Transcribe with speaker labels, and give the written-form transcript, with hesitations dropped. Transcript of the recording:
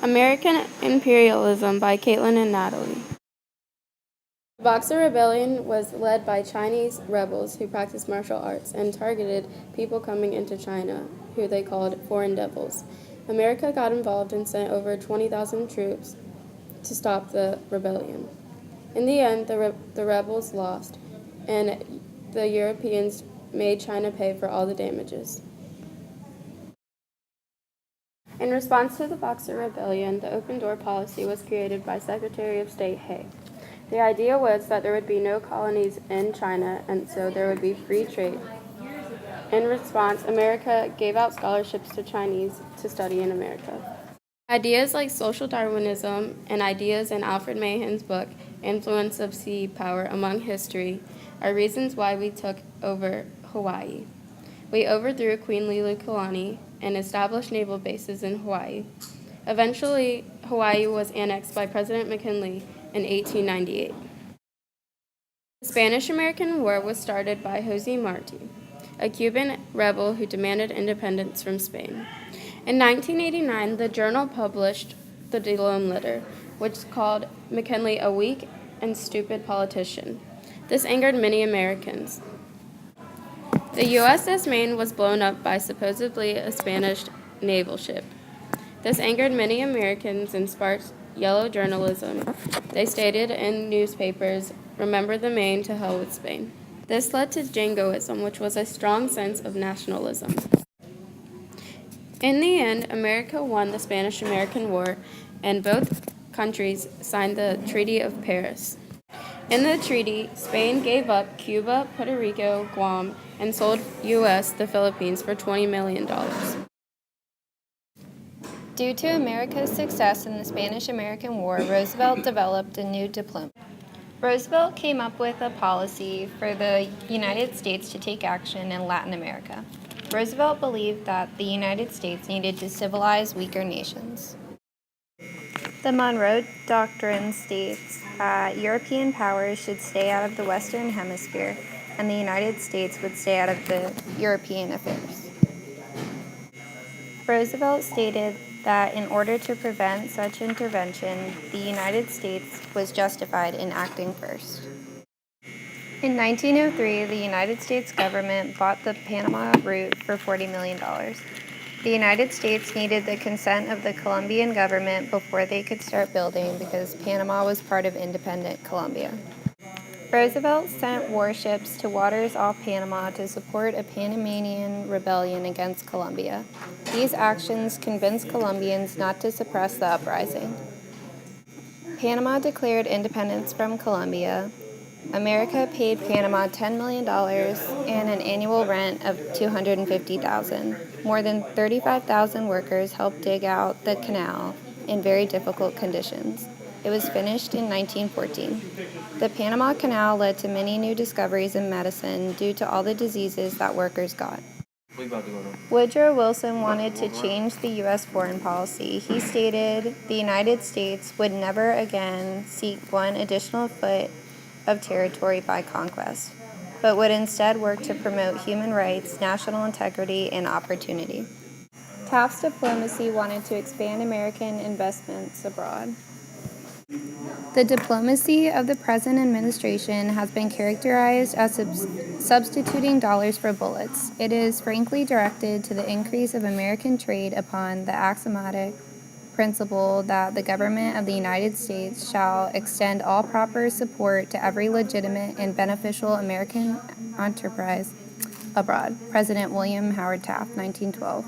Speaker 1: American Imperialism by Kaitlyn and Natalie. The Boxer Rebellion was led by Chinese rebels who practiced martial arts and targeted people coming into China, who they called foreign devils. America got involved and sent over 20,000 troops to stop the rebellion. In the end, the rebels lost, and the Europeans made China pay for all the damages. In response to the Boxer Rebellion, the open door policy was created by Secretary of State Hay. The idea was that there would be no colonies in China, and so there would be free trade. In response, America gave out scholarships to Chinese to study in America. Ideas like social Darwinism and ideas in Alfred Mahan's book, Influence of Sea Power Among History, are reasons why we took over Hawaii. We overthrew Queen Liliuokalani and established naval bases in Hawaii. Eventually, Hawaii was annexed by President McKinley in 1898. The Spanish-American War was started by José Martí, a Cuban rebel who demanded independence from Spain. In 1989, the Journal published the Dillon Letter, which called McKinley a weak and stupid politician. This angered many Americans. The USS Maine was blown up by supposedly a Spanish naval ship. This angered many Americans and sparked yellow journalism. They stated in newspapers, "Remember the Maine, to hell with Spain." This led to jingoism, which was a strong sense of nationalism. In the end, America won the Spanish-American War, and both countries signed the Treaty of Paris. In the treaty, Spain gave up Cuba, Puerto Rico, Guam, and sold U.S. the Philippines for $20 million.
Speaker 2: Due to America's success in the Spanish-American War, Roosevelt developed a new diplomacy. Roosevelt came up with a policy for the United States to take action in Latin America. Roosevelt believed that the United States needed to civilize weaker nations. The Monroe Doctrine states that European powers should stay out of the Western Hemisphere, and the United States would stay out of the European affairs. Roosevelt stated that in order to prevent such intervention, the United States was justified in acting first. In 1903, the United States government bought the Panama route for $40 million. The United States needed the consent of the Colombian government before they could start building because Panama was part of independent Colombia. Roosevelt sent warships to waters off Panama to support a Panamanian rebellion against Colombia. These actions convinced Colombians not to suppress the uprising. Panama declared independence from Colombia. America paid Panama $10 million and an annual rent of $250,000. More than 35,000 workers helped dig out the canal in very difficult conditions. It was finished in 1914. The Panama Canal led to many new discoveries in medicine due to all the diseases that workers got. Woodrow Wilson wanted to change the U.S. foreign policy. He stated the United States would never again seek one additional foot of territory by conquest, but would instead work to promote human rights, national integrity, and opportunity. Taft's diplomacy wanted to expand American investments abroad. The diplomacy of the present administration has been characterized as substituting dollars for bullets. It is frankly directed to the increase of American trade upon the axiomatic principle that the government of the United States shall extend all proper support to every legitimate and beneficial American enterprise abroad. President William Howard Taft, 1912.